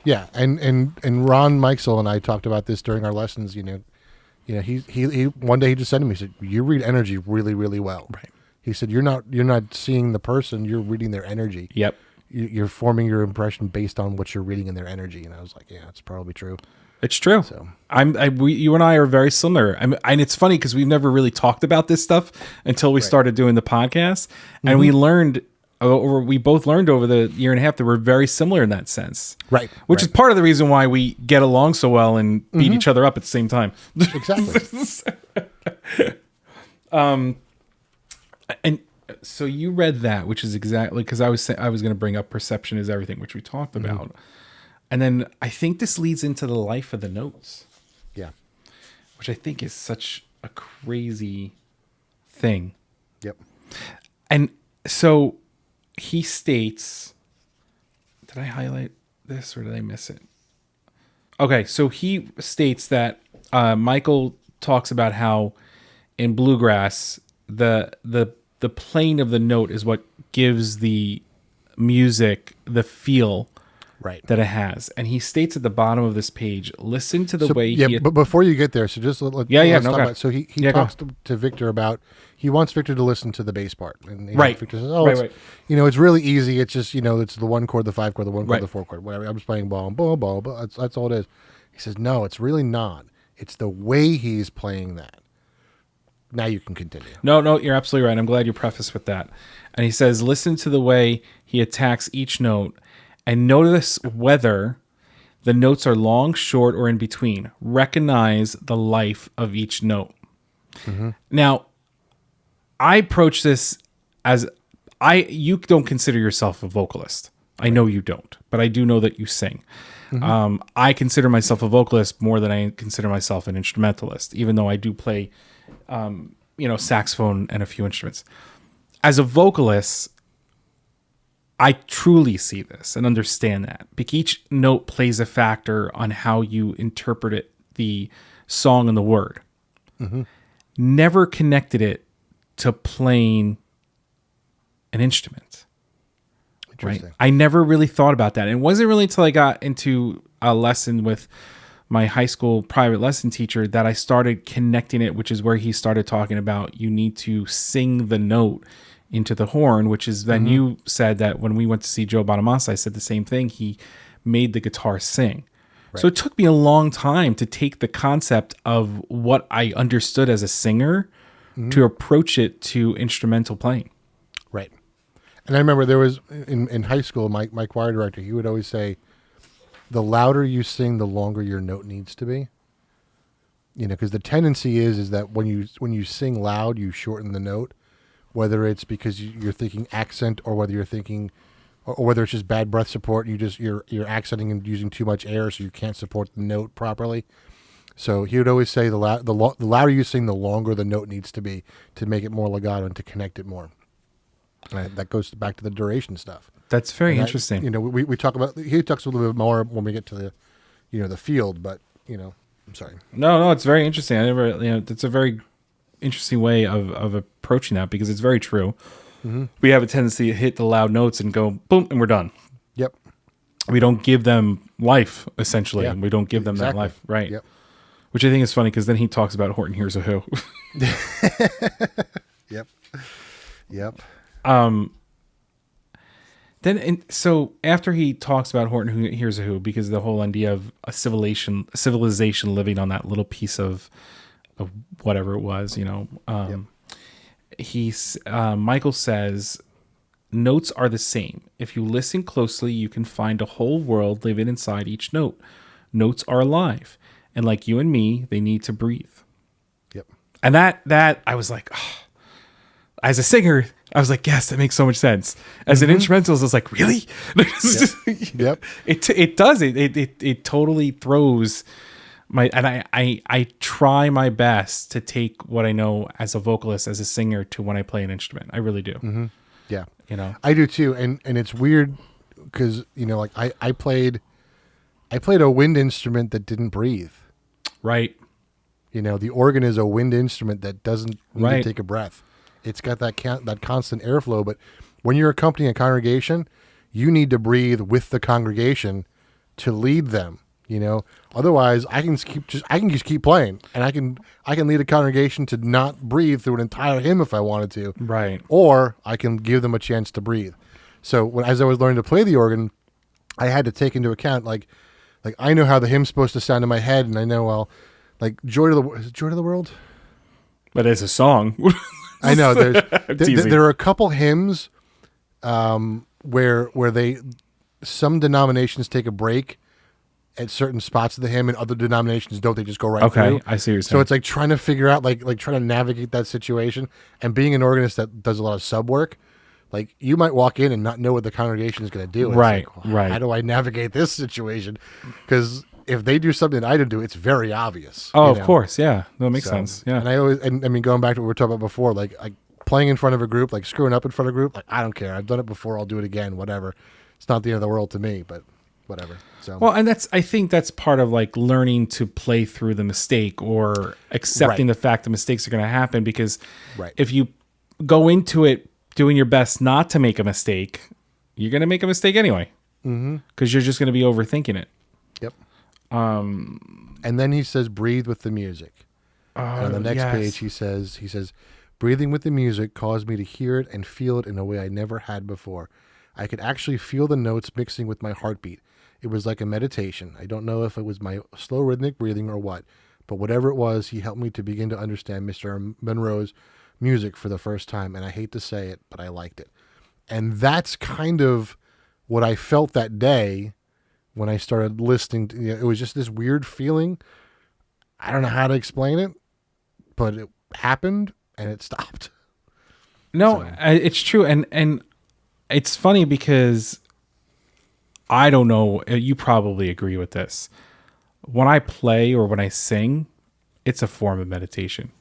Yeah. And Ron Mikesell and I talked about this during our lessons, you know, he one day he just said to me, he said, "You read energy really, really well." Right. He said, you're not seeing the person, you're reading their energy. Yep. You're forming your impression based on what you're reading in their energy. And I was like, yeah, it's probably true. It's true. So you and I are very similar. And it's funny because we've never really talked about this stuff until we started doing the podcast, and we both learned over the year and a half that we're very similar in that sense. Right. Which is part of the reason why we get along so well and beat each other up at the same time. Exactly. And so you read that, which is exactly because I was going to bring up perception is everything, which we talked about. And then I think this leads into the life of the notes. Yeah. Which I think is such a crazy thing. Yep. And so he states, did I highlight this or did I miss it? Okay, so he states that Michael talks about how in bluegrass the playing of the note is what gives the music the feel that it has. And he states at the bottom of this page, listen to the way he... but before you get there, so just let's talk about... So he talks to Victor about... He wants Victor to listen to the bass part. And Victor says, it's really easy. It's just, it's the 1 chord, the 5 chord, the 1 chord, the 4 chord, whatever. I'm just playing ball, boom, ball, but that's all it is. He says, no, it's really not. It's the way he's playing that. now you can continue. No, you're absolutely right. I'm glad you prefaced with that. And he says, listen to the way he attacks each note and notice whether the notes are long, short, or in between. Recognize the life of each note. Now, I approach this as you don't consider yourself a vocalist. I know you don't, but I do know that you sing. I consider myself a vocalist more than I consider myself an instrumentalist, even though I do play, saxophone and a few instruments. As a vocalist, I truly see this and understand that. Because each note plays a factor on how you interpret it, the song and the word. Never connected it to playing an instrument. Right? I never really thought about that. And it wasn't really until I got into a lesson with my high school private lesson teacher that I started connecting it, which is where he started talking about you need to sing the note into the horn, which is then you said that when we went to see Joe Bonamassa, I said the same thing. He made the guitar sing. Right. So it took me a long time to take the concept of what I understood as a singer to approach it to instrumental playing. Right. And I remember there was in high school, my choir director, he would always say, the louder you sing, the longer your note needs to be. Because the tendency is that when you sing loud, you shorten the note, whether it's because you're thinking accent or whether you're thinking, or whether it's just bad breath support. You're accenting and using too much air, so you can't support the note properly. So he would always say the louder you sing, the longer the note needs to be to make it more legato and to connect it more. And that goes back to the duration stuff. That's very interesting. We talk about, he talks a little bit more when we get to the, the field, but I'm sorry. No, it's very interesting. It's a very interesting way of approaching that because it's very true. We have a tendency to hit the loud notes and go boom, and we're done. Yep. We don't give them life, essentially. Yeah. We don't give them that life. Right. Yep. Which I think is funny because then he talks about Horton Hears a Who. Yep. So after he talks about Horton Hears a Who, because the whole idea of a civilization living on that little piece of whatever it was, Michael says, notes are the same. If you listen closely, you can find a whole world living inside each note. Notes are alive, and like you and me, they need to breathe. Yep. And that I was like, oh. As a singer, I was like, yes, that makes so much sense. As an instrumentalist, I was like, really? Yep. It does. It totally throws and I try my best to take what I know as a vocalist, as a singer, to when I play an instrument. I really do. Yeah. I do too. And it's weird because, like I played a wind instrument that didn't breathe. Right. The organ is a wind instrument that doesn't need to take a breath. It's got that constant airflow, but when you're accompanying a congregation, you need to breathe with the congregation to lead them. Otherwise, I can just keep playing, and I can lead a congregation to not breathe through an entire hymn if I wanted to. Right. Or I can give them a chance to breathe. So as I was learning to play the organ, I had to take into account like I know how the hymn's supposed to sound in my head, and I know Joy to the World. But it's a song. I know there are a couple hymns where some denominations take a break at certain spots of the hymn and other denominations don't. They just go right through. I see what you're saying. So it's like trying to figure out like trying to navigate that situation. And being an organist that does a lot of sub work, like you might walk in and not know what the congregation is going to do. Right. How do I navigate this situation? Because if they do something that I didn't do, it's very obvious. Oh, of course. Yeah. That makes sense. Yeah. And I mean, going back to what we were talking about before, like playing in front of a group, like screwing up in front of a group, like I don't care. I've done it before. I'll do it again. Whatever. It's not the end of the world to me, but whatever. So well, and I think that's part of like learning to play through the mistake or accepting the fact that mistakes are going to happen. Because if you go into it doing your best not to make a mistake, you're going to make a mistake anyway. Because you're just going to be overthinking it. Yep. And then he says, breathe with the music. And on the next page, he says, breathing with the music caused me to hear it and feel it in a way I never had before. I could actually feel the notes mixing with my heartbeat. It was like a meditation. I don't know if it was my slow rhythmic breathing or what, but whatever it was, he helped me to begin to understand Mr. Monroe's music for the first time. And I hate to say it, but I liked it. And that's kind of what I felt that day when I started listening to, it was just this weird feeling. I don't know how to explain it, but it happened and it stopped. No, it's true. And it's funny because I don't know, you probably agree with this. When I play or when I sing, it's a form of meditation.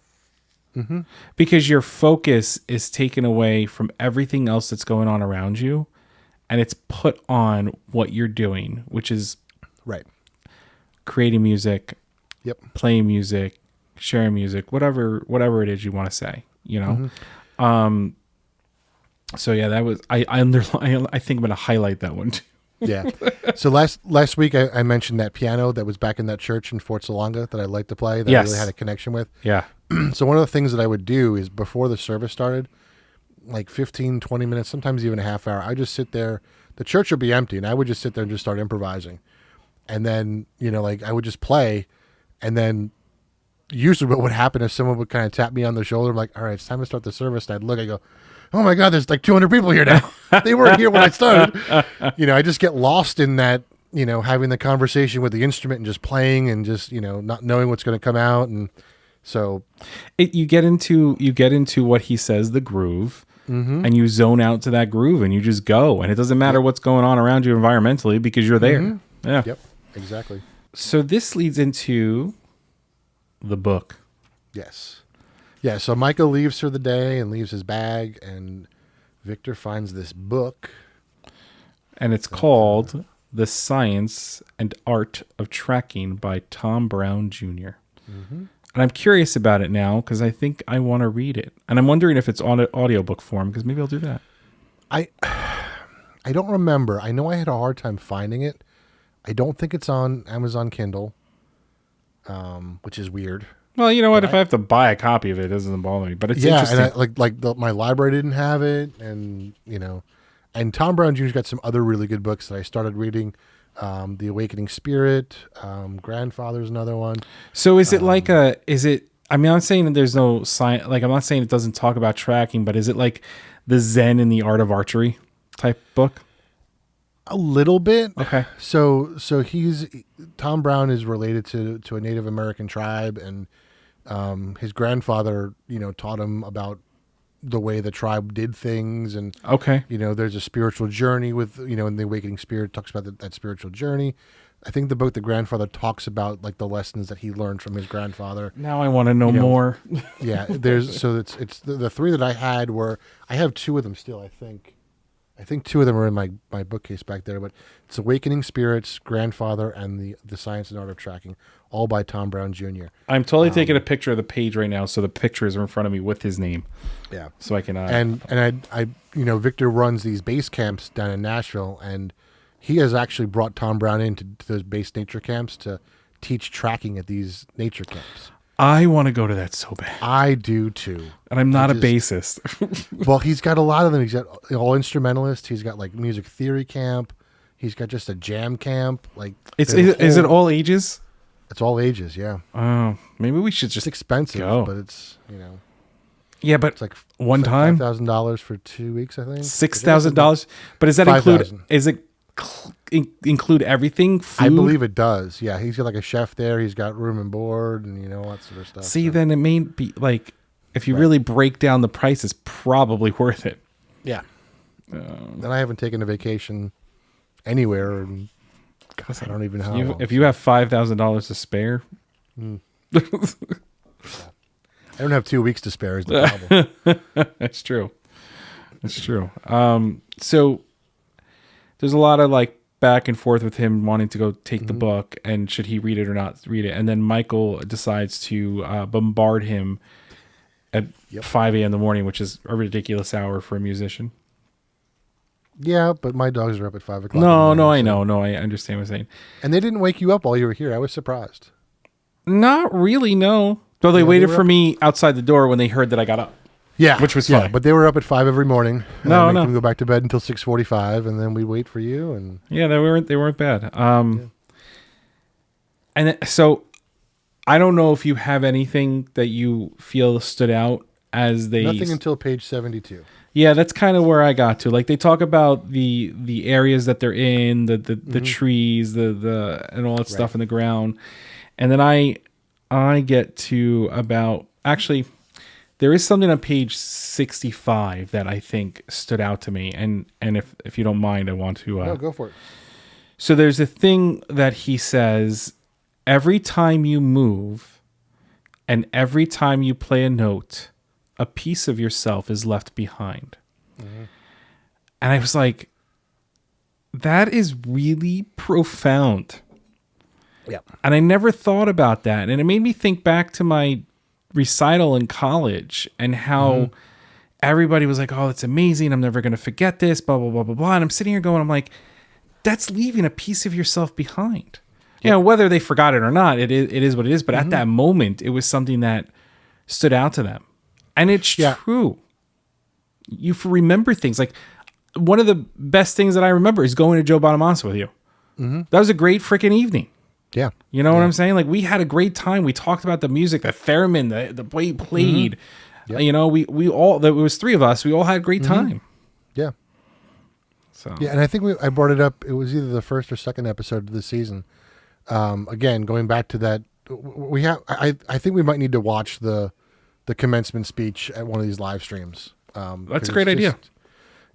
Mm-hmm. Because your focus is taken away from everything else that's going on around you, and it's put on what you're doing, which is right, creating music, yep, playing music, sharing music, whatever it is you want to say, you know. Mm-hmm. So yeah, that was I underline. I think I'm gonna highlight that one too. Yeah. So last week I mentioned that piano that was back in that church in Fort Salonga that I liked to play, that I really had a connection with. Yeah. So one of the things that I would do is before the service started, like 15, 20 minutes, sometimes even a half hour, I would just sit there. The church would be empty, and I would just sit there and just start improvising. And then, like I would just play, and then usually what would happen is someone would kind of tap me on the shoulder. I'm like, all right, it's time to start the service. And I'd look, I go, oh my God, there's like 200 people here now. They weren't here when I started. I just get lost in that, having the conversation with the instrument and just playing and just, not knowing what's going to come out. And so you get into what he says, the groove, and you zone out to that groove and you just go. And it doesn't matter what's going on around you environmentally because you're there. Mm-hmm. Yeah. Yep. Exactly. So this leads into the book. Yes. Yeah, so Michael leaves for the day and leaves his bag, and Victor finds this book. And it's called The Science and Art of Tracking by Tom Brown Jr. Mm-hmm. And I'm curious about it now because I think I want to read it. And I'm wondering if it's on an audiobook form because maybe I'll do that. I don't remember. I know I had a hard time finding it. I don't think it's on Amazon Kindle, which is weird. Well, you know what? If I have to buy a copy of it, it doesn't bother me. But it's interesting. And my library didn't have it, and and Tom Brown Jr.'s got some other really good books that I started reading. The Awakening Spirit, Grandfather's another one. So is it I'm not saying that there's no science. Like I'm not saying it doesn't talk about tracking, but is it like the Zen and the Art of Archery type book? A little bit. Okay. So Tom Brown is related to a Native American tribe, and his grandfather, taught him about the way the tribe did things, and there's a spiritual journey with, in the Awakening Spirit talks about that spiritual journey. I think the book the grandfather talks about like the lessons that he learned from his grandfather. Now I want to know more. Yeah, it's the three that I had were, I have two of them still. I think two of them are in my bookcase back there, but it's Awakening Spirits, Grandfather, and the Science and Art of Tracking, all by Tom Brown Jr. I'm totally taking a picture of the page right now, so the pictures are in front of me with his name. Yeah, so I can. And I Victor runs these base camps down in Nashville, and he has actually brought Tom Brown into those base nature camps to teach tracking at these nature camps. I want to go to that so bad. I do too. And I'm not a bassist. Well, he's got a lot of them. He's got all instrumentalists. He's got like music theory camp. He's got just a jam camp. Like is it all ages? It's all ages, yeah. Oh, maybe we should just It's expensive, but it's Yeah, but it's like one time $5,000 for 2 weeks, I think. $6,000. But does that include everything? Food? I believe it does. Yeah, he's got like a chef there. He's got room and board, and all that sort of stuff. See, then it may be like if you really break down the price, it's probably worth it. Yeah. Then I haven't taken a vacation anywhere, and God, I don't even know how long. If you have $5,000 to spare. I don't have 2 weeks to spare is the problem. That's true. That's true. So there's a lot of like back and forth with him wanting to go take the book and should he read it or not read it. And then Michael decides to bombard him at 5 a.m. in the morning, which is a ridiculous hour for a musician. Yeah, but my dogs are up at 5 o'clock. No, I know. No, I understand what you're saying. And they didn't wake you up while you were here. I was surprised. Not really, no. Though they waited for me outside the door when they heard that I got up. Yeah, which was fine. But they were up at 5 every morning. No. Them go back to bed until 6:45, and then we wait for you. And yeah, they weren't bad. And so I don't know if you have anything that you feel stood out as they. Nothing until page 72. Yeah, that's kind of where I got to. Like they talk about the areas that they're in, the trees, the and all that stuff in the ground, and then I get to about actually. There is something on page 65 that I think stood out to me, and if you don't mind, I want to. No, go for it. So there's a thing that he says: every time you move, and every time you play a note, a piece of yourself is left behind. And I was like, that is really profound. Yeah. And I never thought about that, and it made me think back to my recital in college and how everybody was like, oh, that's amazing, I'm never going to forget this, blah blah blah blah blah. And I'm sitting here going, I'm like, that's leaving a piece of yourself behind. You know, whether they forgot it or not, it is what it is, but at that moment it was something that stood out to them. And it's true. You remember things. Like one of the best things that I remember is going to Joe Bonamassa with you. That was a great freaking evening. Yeah. You know what I'm saying? Like we had a great time. We talked about the music, the theremin, the way he played. Yep. You know, we all, there was three of us. We all had a great time. Yeah. So Yeah, and I think I brought it up. It was either the first or second episode of the season. Again, going back to that, we have. I think we might need to watch the commencement speech at one of these live streams. That's a great idea.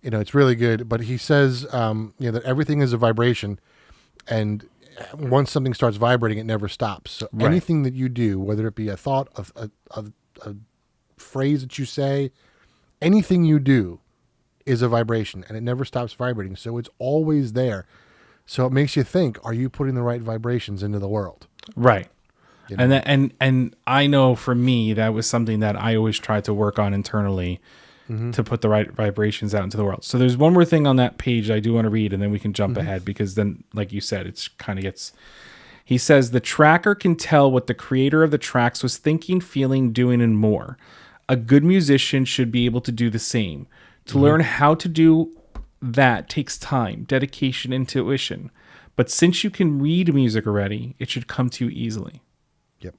You know, it's really good. But he says, that everything is a vibration, and once something starts vibrating, it never stops. So anything that you do, whether it be a thought, a phrase that you say, anything you do is a vibration, and it never stops vibrating. So it's always there. So it makes you think: are you putting the right vibrations into the world? Right. You know? And I know for me that was something that I always tried to work on internally to put the right vibrations out into the world. So there's one more thing on that page I do want to read, and then we can jump ahead, because then, like you said, it's kind of gets. He says the tracker can tell what the creator of the tracks was thinking, feeling, doing, and more. A good musician should be able to do the same. To learn how to do that takes time, dedication, intuition. But since you can read music already, it should come to you easily. Yep.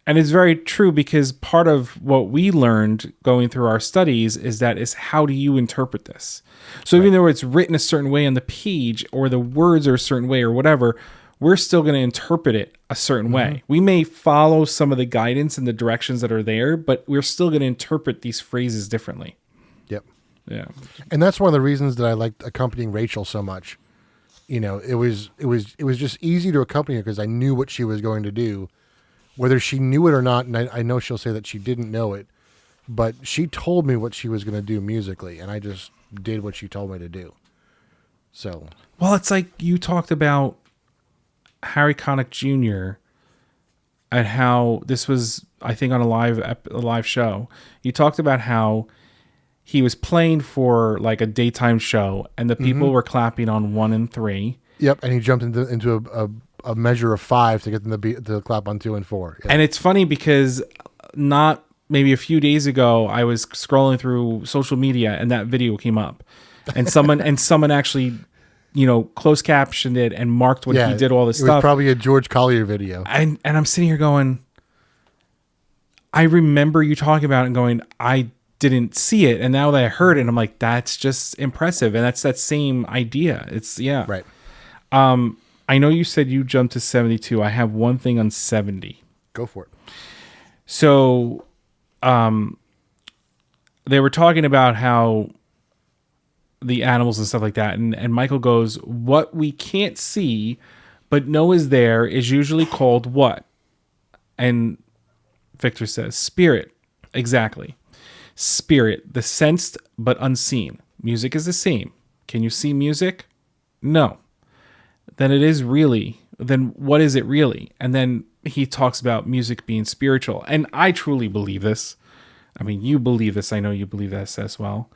And it's very true, because part of what we learned going through our studies is how do you interpret this? So even though it's written a certain way on the page, or the words are a certain way or whatever, we're still going to interpret it a certain way. We may follow some of the guidance and the directions that are there, but we're still going to interpret these phrases differently. Yep. Yeah. And that's one of the reasons that I liked accompanying Rachel so much. You know, it was just easy to accompany her because I knew what she was going to do, whether she knew it or not. And I know she'll say that she didn't know it, but she told me what she was going to do musically, and I just did what she told me to do. So, well, it's like you talked about Harry Connick Jr. and how this was, I think, on a live show. You talked about how he was playing for like a daytime show, and the people were clapping on 1 and 3. Yep, and he jumped into a measure of 5 to get them to clap on 2 and 4. Yep. And it's funny because not maybe a few days ago, I was scrolling through social media and that video came up, and someone actually, closed captioned it and marked when he did all this stuff. It was probably a George Collier video. And I'm sitting here going, I remember you talking about it and going, I didn't see it, and now that I heard it, I'm like, that's just impressive. And that's that same idea. It's right. I know you said you jumped to 72. I have one thing on 70. Go for it. So they were talking about how the animals and stuff like that, and Michael goes, what we can't see but know is there is usually called what? And Victor says spirit. Exactly. Spirit, the sensed but unseen. Music is the same. Can you see music? No. Then it is really. Then what is it really? And then he talks about music being spiritual. And I truly believe this. I mean, you believe this. I know you believe this as well.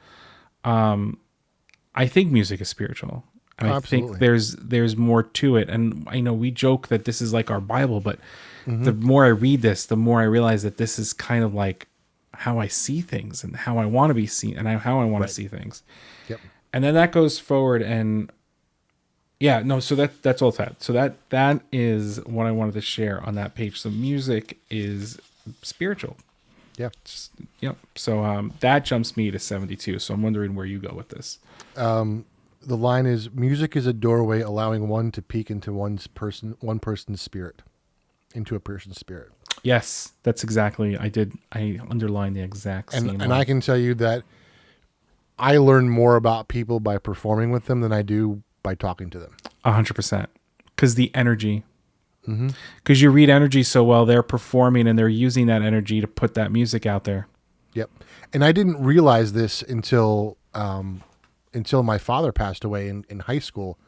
I think music is spiritual. And I think there's more to it. And I know we joke that this is like our Bible, but the more I read this, the more I realize that this is kind of like how I see things and how I want to be seen and how I want to see things. Yep. And then that goes forward, and Yeah, no, so that's all that. So that is what I wanted to share on that page. So music is spiritual. Yeah. Just, yep. So that jumps me to 72. So I'm wondering where you go with this. The line is, music is a doorway allowing one to peek into one person's spirit, into a person's spirit. Yes, that's exactly. I underlined the exact And same and I line. can tell you that I learn more about people by performing with them than I do by talking to them. 100%. Because the energy. Mm-hmm. Because you read energy so well, they're performing and they're using that energy to put that music out there. Yep. And I didn't realize this until my father passed away in high school.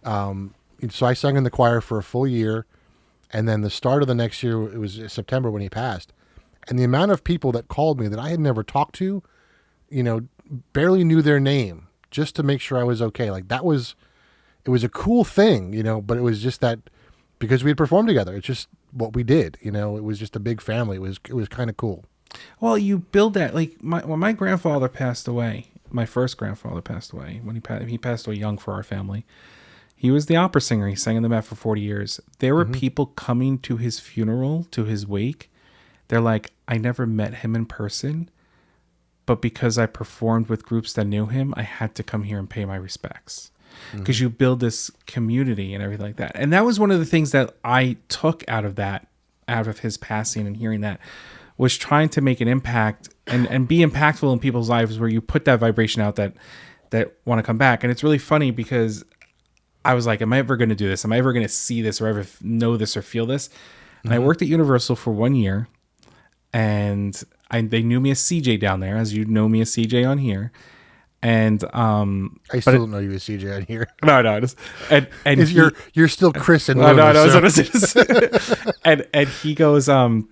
So I sung in the choir for a full year, and then the start of the next year, it was September when he passed. And the amount of people that called me that I had never talked to, barely knew their name, just to make sure I was okay. Like it was a cool thing, but it was just that because we had performed together. It's just what we did, It was just a big family. It was kind of cool. Well, you build that like when my grandfather passed away. My first grandfather passed away when he passed away young for our family. He was the opera singer. He sang in the Met for 40 years. There were people coming to his funeral, to his wake. They're like, I never met him in person, but because I performed with groups that knew him, I had to come here and pay my respects. Because you build this community and everything like that. And that was one of the things that I took out of his passing and hearing that, was trying to make an impact and be impactful in people's lives, where you put that vibration out that want to come back. And it's really funny because I was like, am I ever going to do this? Am I ever going to see this or ever know this or feel this? And I worked at Universal for 1 year, and they knew me as CJ down there, as you know me as CJ on here. And I still don't know you as CJ on here. no, and You're still Chris and no, Lewis, so. and he goes, and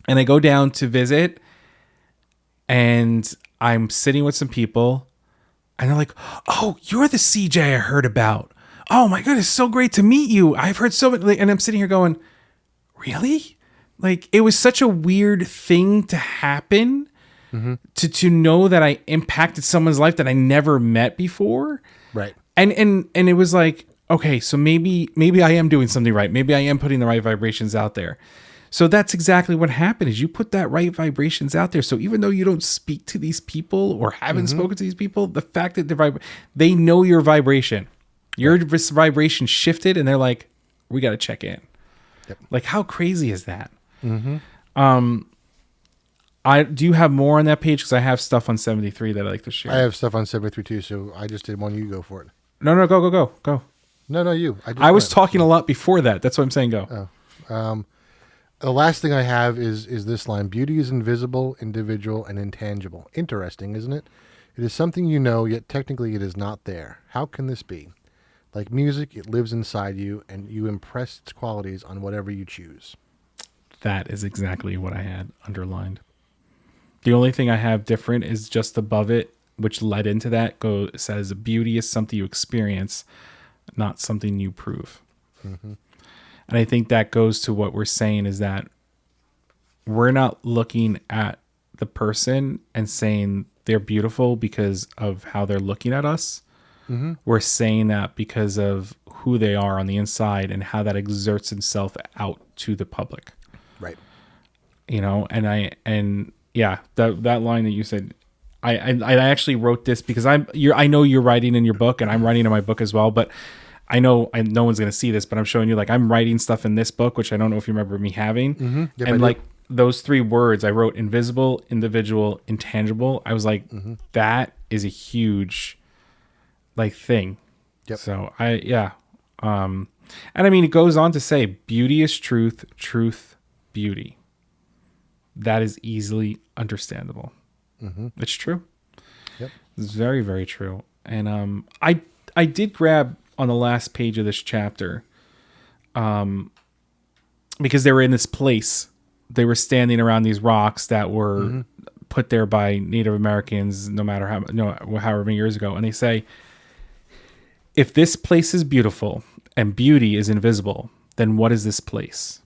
I go down to visit, and I'm sitting with some people, and they're like, "Oh, you're the CJ I heard about. Oh my goodness, so great to meet you. I've heard so many." And I'm sitting here going, "Really?" Like, it was such a weird thing to happen, to know that I impacted someone's life that I never met before. Right. And it was like, okay, so maybe I am doing something right. Maybe I am putting the right vibrations out there. So that's exactly what happened, is you put that right vibrations out there. So even though you don't speak to these people or haven't spoken to these people, the fact that they know your vibration, your vibration shifted, and they're like, we got to check in. Yep. Like, how crazy is that? Do you have more on that page? Because I have stuff on 73 that I like to share. I have stuff on 73 too, so I just did one. You go for it. No, go. No, you. I was talking a lot before that. That's what I'm saying. Go. The last thing I have is this line: beauty is invisible, individual, and intangible. Interesting, isn't it? It is something you know, yet technically it is not there. How can this be? Like music, it lives inside you, and you impress its qualities on whatever you choose. That is exactly what I had underlined. The only thing I have different is just above it, which led into that, says beauty is something you experience, not something you prove. And I think that goes to what we're saying, is that we're not looking at the person and saying they're beautiful because of how they're looking at us. We're saying that because of who they are on the inside and how that exerts itself out to the public. Right. And that line that you said, I actually wrote this because I know you're writing in your book and I'm writing in my book as well, but I know no one's going to see this, but I'm showing you, like, I'm writing stuff in this book, which I don't know if you remember me having. Yep, and like those three words, I wrote invisible, individual, intangible. I was like, that is a huge thing. Yep. So and I mean, it goes on to say, beauty is truth, truth, beauty. That is easily understandable. It's true. Yep. It's very, very true. And I did grab on the last page of this chapter, because they were in this place. They were standing around these rocks that were put there by Native Americans, however many years ago. And they say, if this place is beautiful and beauty is invisible, then what is this place?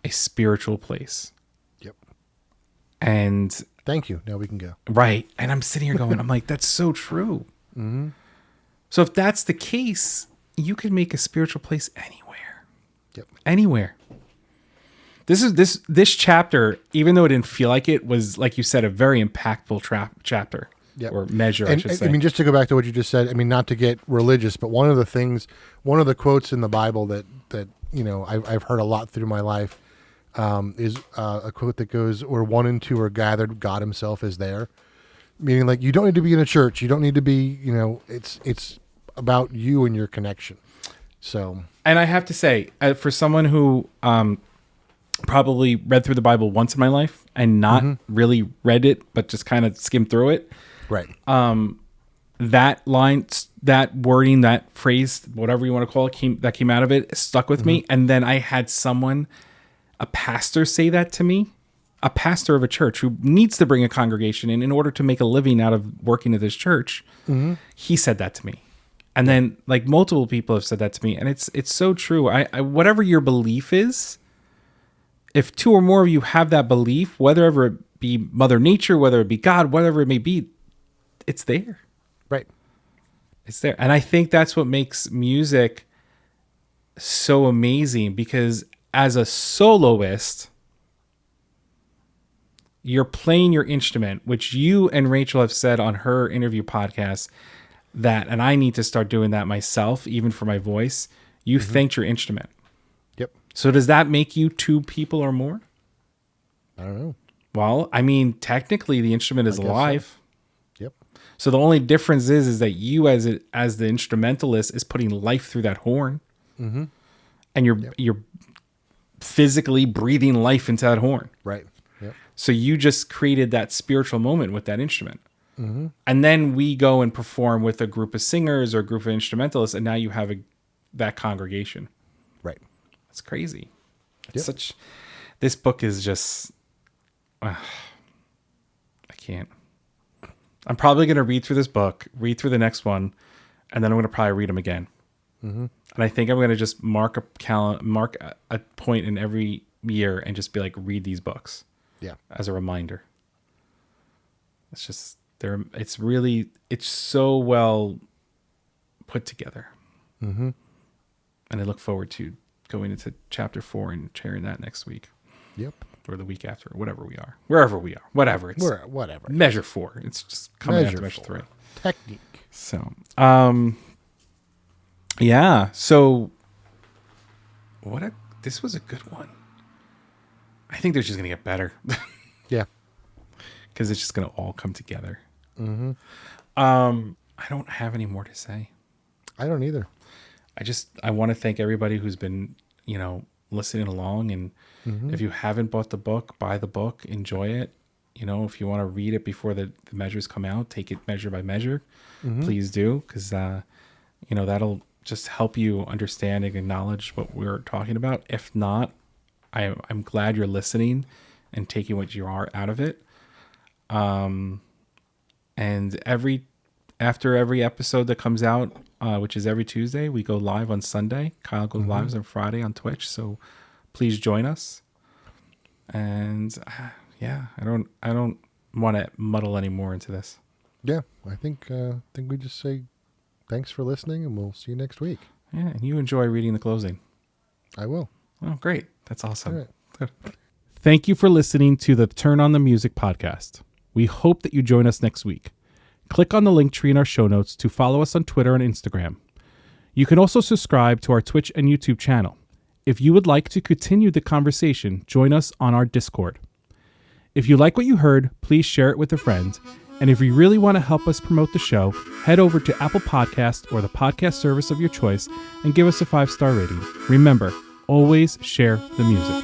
A spiritual place. Yep. And thank you. Now we can go. right. And I'm sitting here going, I'm like, that's so true. So So if that's the case, you can make a spiritual place anywhere. Yep. Anywhere. This chapter, even though it didn't feel like it, was, like you said, a very impactful chapter. Yep. Or measure, I And should say. I mean, just to go back to what you just said, I mean, not to get religious, but one of the quotes in the Bible that I've heard a lot through my life is a quote that goes, "Where one and two are gathered, God Himself is there." Meaning, like, you don't need to be in a church, you don't need to be, it's about you and your connection. So, and I have to say, for someone who probably read through the Bible once in my life and not really read it, but just kind of skimmed through it. right. That line, that wording, that phrase, whatever you want to call it, came out of it, stuck with me. And then I had a pastor say that to me, a pastor of a church who needs to bring a congregation in order to make a living out of working at this church. He said that to me. And then, like, multiple people have said that to me. And it's so true. I whatever your belief is, if two or more of you have that belief, whether it be Mother Nature, whether it be God, whatever it may be, it's there. Right. It's there. And I think that's what makes music so amazing, because as a soloist, you're playing your instrument, which you and Rachel have said on her interview podcast that, and I need to start doing that myself, even for my voice. You thanked your instrument. Yep. So does that make you two people or more? I don't know. Well, I mean, technically the instrument is alive. So. Yep. So the only difference is that you as the instrumentalist is putting life through that horn. And you're physically breathing life into that horn. Right. Yep. So you just created that spiritual moment with that instrument. And then we go and perform with a group of singers or a group of instrumentalists, and now you have that congregation. Right. It's crazy. It's Yep. This book is just, I can't. I'm probably going to read through this book, read through the next one, and then I'm going to probably read them again. And I think I'm going to just mark a point in every year and just be like, read these books. Yeah. As a reminder. It's just it's so well put together. And I look forward to going into chapter 4 and sharing that next week. Yep. Or the week after, wherever we are. Whatever. It's whatever. measure 4. It's just coming after measure 3. Technique. So, yeah. So, this was a good one. I think they're just going to get better. Yeah. Because it's just going to all come together. I don't have any more to say. I don't either. I want to thank everybody who's been, listening along. And if you haven't bought the book, buy the book, enjoy it. If you want to read it before the measures come out, take it measure by measure, please do. Because, that'll just help you understand and acknowledge what we're talking about. If not, I'm glad you're listening and taking what you are out of it. And after every episode that comes out, which is every Tuesday, we go live on Sunday. Kyle goes live on Friday on Twitch. So please join us. And I don't want to muddle any more into this. Yeah, I think we just say thanks for listening, and we'll see you next week. Yeah, and you enjoy reading the closing. I will. Oh, great. That's awesome. All right. Good. Thank you for listening to the Turn on the Music podcast. We hope that you join us next week. Click on the link tree in our show notes to follow us on Twitter and Instagram. You can also subscribe to our Twitch and YouTube channel. If you would like to continue the conversation, join us on our Discord. If you like what you heard, please share it with a friend. And if you really want to help us promote the show, head over to Apple Podcast or the podcast service of your choice and give us a 5-star rating. Remember, always share the music.